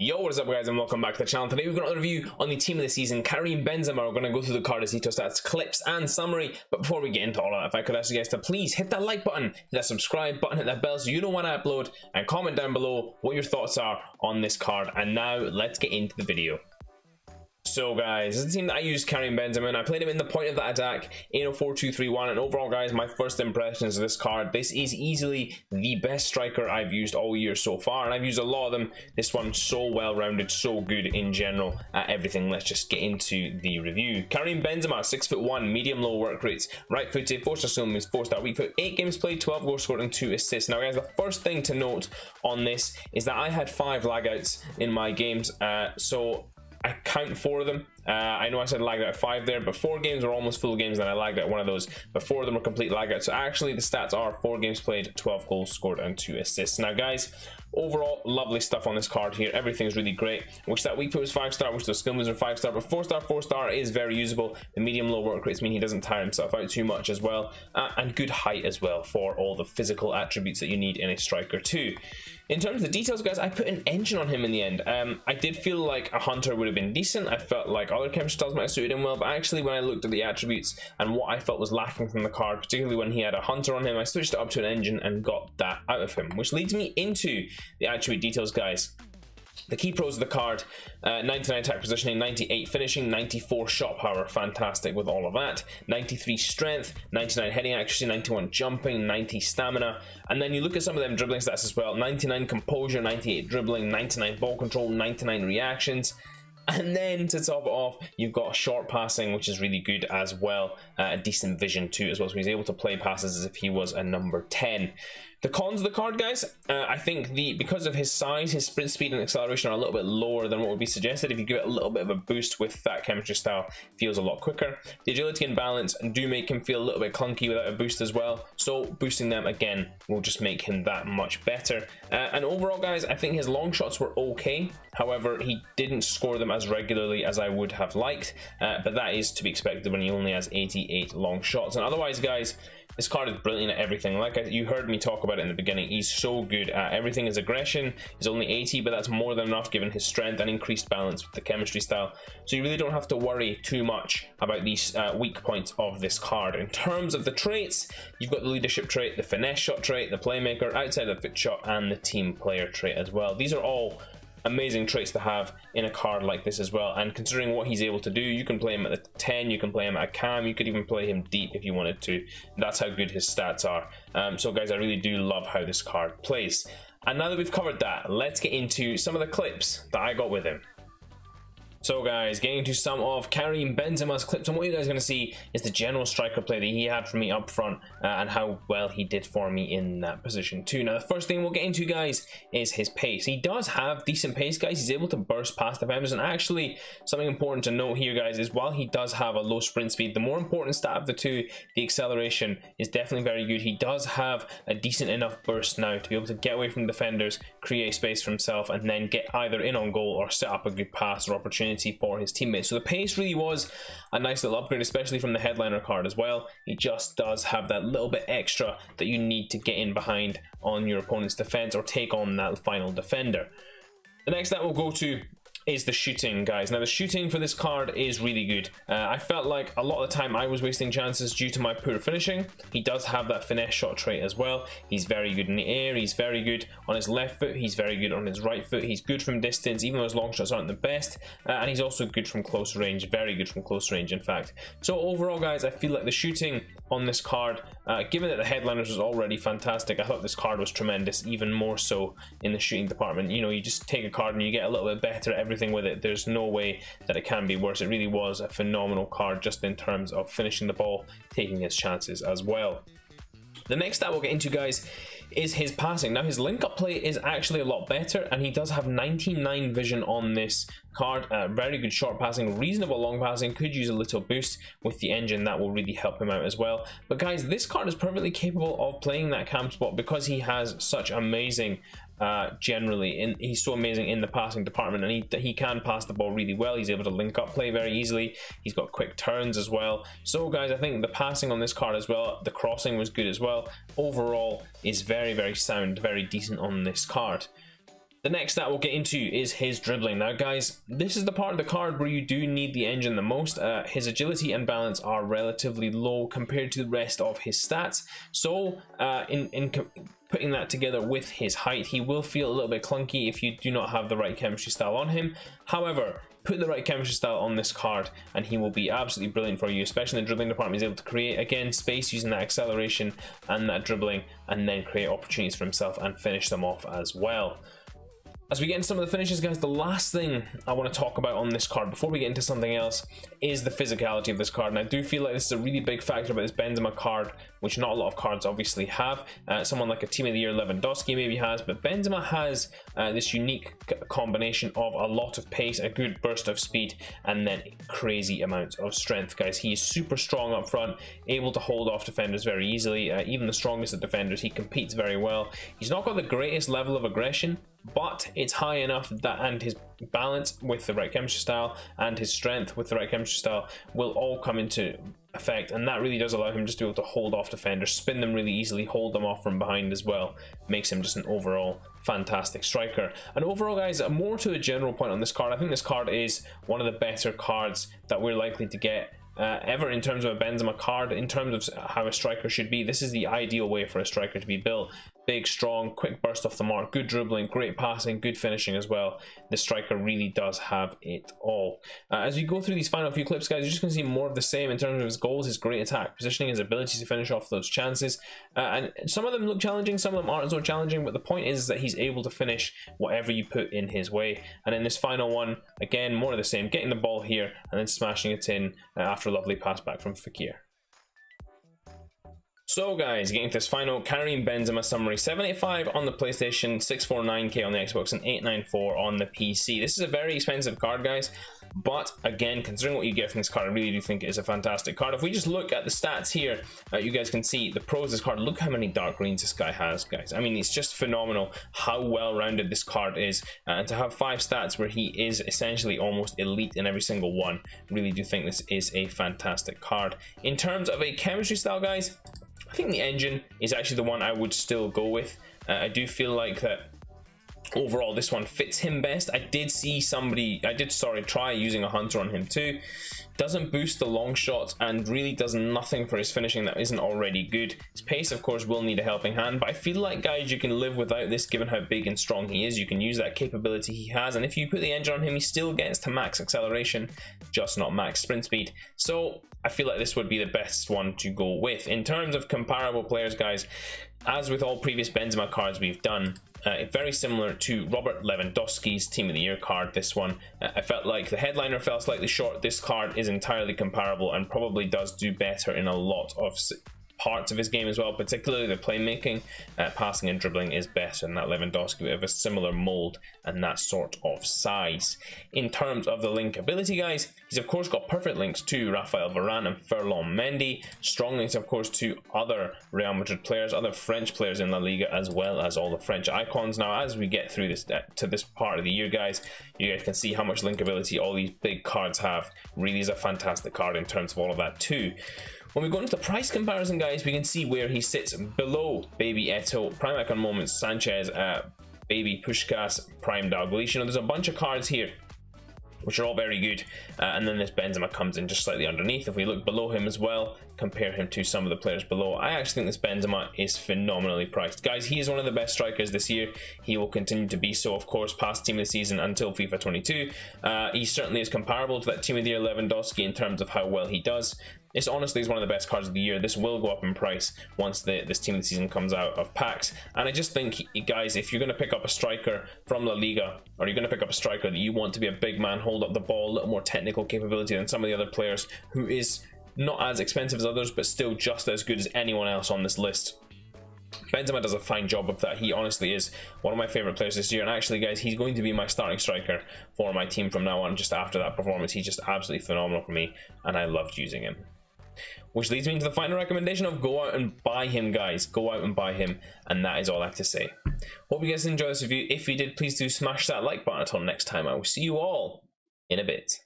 Yo, what is up guys, and welcome back to the channel. Today we've got another review on the team of the season, Karim Benzema. We're going to go through the card, his tots, stats, clips and summary. But before we get into all that, if I could ask you guys to please hit that like button, hit that subscribe button, hit that bell so you know when I upload, and comment down below what your thoughts are on this card. And now let's get into the video. So guys, this is the team that I used, Karim Benzema, and I played him in the point of that attack in a 4-2-3-1. And overall guys, my first impressions of this card, this is easily the best striker I've used all year so far, and I've used a lot of them. This one's so well rounded, so good in general at everything. Let's just get into the review. Karim Benzema, 6'1", medium low work rates, right footed, 4-star skill moves, 4-star weak foot, 8 games played, 12 goals scored and 2 assists. Now guys, the first thing to note on this is that I had 5 lag outs in my games, so I count 4 of them. I know I said lagged out 5 there, but 4 games were almost full games and I lagged out one of those, but 4 of them were complete lag out. So actually the stats are 4 games played, 12 goals scored and 2 assists. Now guys, overall lovely stuff on this card here. Everything's really great. Wish that weak foot was 5-star, wish those skill moves are 5-star, but 4-star is very usable. The medium low work rates mean he doesn't tire himself out too much as well, and good height as well for all the physical attributes that you need in a striker too. In terms of the details guys, I put an engine on him in the end. I did feel like a hunter would have been decent. I felt like other chemistry styles might have suited him well, but actually when I looked at the attributes and what I felt was lacking from the card, particularly when he had a hunter on him, I switched it up to an engine and got that out of him, which leads me into the attribute details guys. The key pros of the card, 99 attack positioning, 98 finishing, 94 shot power, fantastic with all of that, 93 strength, 99 heading accuracy, 91 jumping, 90 stamina, and then you look at some of them dribbling stats as well, 99 composure, 98 dribbling, 99 ball control, 99 reactions. And then to top it off, you've got short passing, which is really good as well. A decent vision too as well, so he's able to play passes as if he was a number 10. The cons of the card guys, I think because of his size, his sprint speed and acceleration are a little bit lower than what would be suggested. If you give it a little bit of a boost with that chemistry style, it feels a lot quicker. The agility and balance do make him feel a little bit clunky without a boost as well, so boosting them again will just make him that much better. And overall guys, I think his long shots were okay. However, he didn't score them as regularly as I would have liked, but that is to be expected when he only has 88 long shots. And otherwise guys, this card is brilliant at everything. Like you heard me talk about it in the beginning, he's so good at everything. His aggression is only 80, but that's more than enough given his strength and increased balance with the chemistry style. So you really don't have to worry too much about these weak points of this card. In terms of the traits, you've got the leadership trait, the finesse shot trait, the playmaker, outside the foot shot, and the team player trait as well. These are all amazing traits to have in a card like this as well, and considering what he's able to do, you can play him at the 10, you can play him at a cam, you could even play him deep if you wanted to. That's how good his stats are. So guys, I really do love how this card plays. And now that we've covered that, let's get into some of the clips that I got with him. So guys, getting to some of Karim Benzema's clips, and what you guys are going to see is the general striker play that he had for me up front, and how well he did for me in that position too. Now the first thing we'll get into guys is his pace. He does have decent pace guys, he's able to burst past defenders, and actually something important to note here guys is while he does have a low sprint speed, the more important stat of the two, the acceleration, is definitely very good. He does have a decent enough burst now to be able to get away from defenders, create space for himself, and then get either in on goal or set up a good pass or opportunity for his teammates. So the pace really was a nice little upgrade, especially from the headliner card as well. He just does have that little bit extra that you need to get in behind on your opponent's defense or take on that final defender. The next that we'll go to is the shooting guys. Now the shooting for this card is really good. I felt like a lot of the time I was wasting chances due to my poor finishing. He does have that finesse shot trait as well. He's very good in the air, he's very good on his left foot, he's very good on his right foot, he's good from distance even though his long shots aren't the best, and he's also good from close range, very good from close range in fact. So overall guys, I feel like the shooting on this card, given that the headliners was already fantastic, I thought this card was tremendous, even more so in the shooting department. You know, you just take a card and you get a little bit better at everything with it. There's no way that it can be worse. It really was a phenomenal card just in terms of finishing the ball, taking his chances as well. The next that we'll get into guys is his passing. Now his link up play is actually a lot better, and he does have 99 vision on this card. Very good short passing, reasonable long passing, could use a little boost with the engine, that will really help him out as well. But guys, this card is perfectly capable of playing that cam spot because he has such amazing he's so amazing in the passing department, and he can pass the ball really well. He's able to link up play very easily, he's got quick turns as well. So guys, I think the passing on this card as well, the crossing was good as well. Overall is very sound, very decent on this card. The next stat we'll get into is his dribbling. Now guys, this is the part of the card where you do need the engine the most. His agility and balance are relatively low compared to the rest of his stats. So in putting that together with his height, he will feel a little bit clunky if you do not have the right chemistry style on him. However, put the right chemistry style on this card and he will be absolutely brilliant for you, especially in the dribbling department. He's able to create, again, space using that acceleration and that dribbling, and then create opportunities for himself and finish them off as well. As we get into some of the finishes, guys, the last thing I want to talk about on this card before we get into something else is the physicality of this card. And I do feel like this is a really big factor about this Benzema card, which not a lot of cards obviously have. Someone like a Team of the Year Lewandowski maybe has, but Benzema has this unique combination of a lot of pace, a good burst of speed, and then crazy amounts of strength, guys. He is super strong up front, able to hold off defenders very easily. Even the strongest of defenders, he competes very well. He's not got the greatest level of aggression, but it's high enough that, and his balance with the right chemistry style and his strength with the right chemistry style will all come into effect, and that really does allow him just to be able to hold off defenders, spin them really easily, hold them off from behind as well. Makes him just an overall fantastic striker. And overall, guys, more to a general point on this card, I think this card is one of the better cards that we're likely to get ever in terms of a Benzema card. In terms of how a striker should be, this is the ideal way for a striker to be built. Big, strong, quick burst off the mark, good dribbling, great passing, good finishing as well. The striker really does have it all. As we go through these final few clips, guys, you're just going to see more of the same in terms of his goals, his great attack positioning, his ability to finish off those chances. And some of them look challenging, some of them aren't so challenging, but the point is that he's able to finish whatever you put in his way. And in this final one, again, more of the same, getting the ball here and then smashing it in after a lovely pass back from Fekir. So guys, getting to this final Karim Benzema summary: 785 on the PlayStation, 649k on the Xbox, and 894 on the PC. This is a very expensive card, guys, but again, considering what you get from this card, I really do think it is a fantastic card. If we just look at the stats here, you guys can see the pros of this card. Look how many dark greens this guy has, guys. I mean, it's just phenomenal how well-rounded this card is, and to have 5 stats where he is essentially almost elite in every single one, really do think this is a fantastic card. In terms of a chemistry style, guys, I think the engine is actually the one I would still go with. I do feel like that overall this one fits him best. I did try using a hunter on him too. Doesn't boost the long shots and really does nothing for his finishing that isn't already good. His pace, of course, will need a helping hand, but I feel like, guys, you can live without this given how big and strong he is. You can use that capability he has, and if you put the engine on him, he still gets to max acceleration, just not max sprint speed. So I feel like this would be the best one to go with. In terms of comparable players, guys, as with all previous Benzema cards we've done, very similar to Robert Lewandowski's Team of the Year card, this one. I felt like the headliner fell slightly short. This card is entirely comparable and probably does do better in a lot of parts of his game as well, particularly the playmaking. Passing and dribbling is better than that Lewandowski, but of a similar mold and that sort of size. In terms of the link ability, guys, he's of course got perfect links to Raphael Varane and Ferland Mendy, strong links of course to other Real Madrid players, other French players in La Liga, as well as all the French icons. Now as we get through this to this part of the year, guys, you guys can see how much link ability all these big cards have. Really is a fantastic card in terms of all of that too. When we go into the price comparison, guys, we can see where he sits below Baby Eto'o, Prime Icon Moments, Sanchez, Baby Puskás, Prime Dalglish. You know, there's a bunch of cards here which are all very good, and then this Benzema comes in just slightly underneath. If we look below him as well, compare him to some of the players below, I actually think this Benzema is phenomenally priced. Guys, he is one of the best strikers this year. He will continue to be so, of course, past Team of the Season until FIFA 22. He certainly is comparable to that Team of the Year Lewandowski in terms of how well he does. This honestly is one of the best cards of the year. This will go up in price once this Team of the Season comes out of packs. And I just think, guys, if you're going to pick up a striker from La Liga, or you're going to pick up a striker that you want to be a big man, hold up the ball, a little more technical capability than some of the other players, who is not as expensive as others, but still just as good as anyone else on this list, Benzema does a fine job of that. He honestly is one of my favorite players this year, and actually, guys, he's going to be my starting striker for my team from now on. Just after that performance, he's just absolutely phenomenal for me, and I loved using him. Which leads me into the final recommendation of go out and buy him, guys. Go out and buy him, and that is all I have to say. Hope you guys enjoyed this review. If you did, please do smash that like button. Until next time, I will see you all in a bit.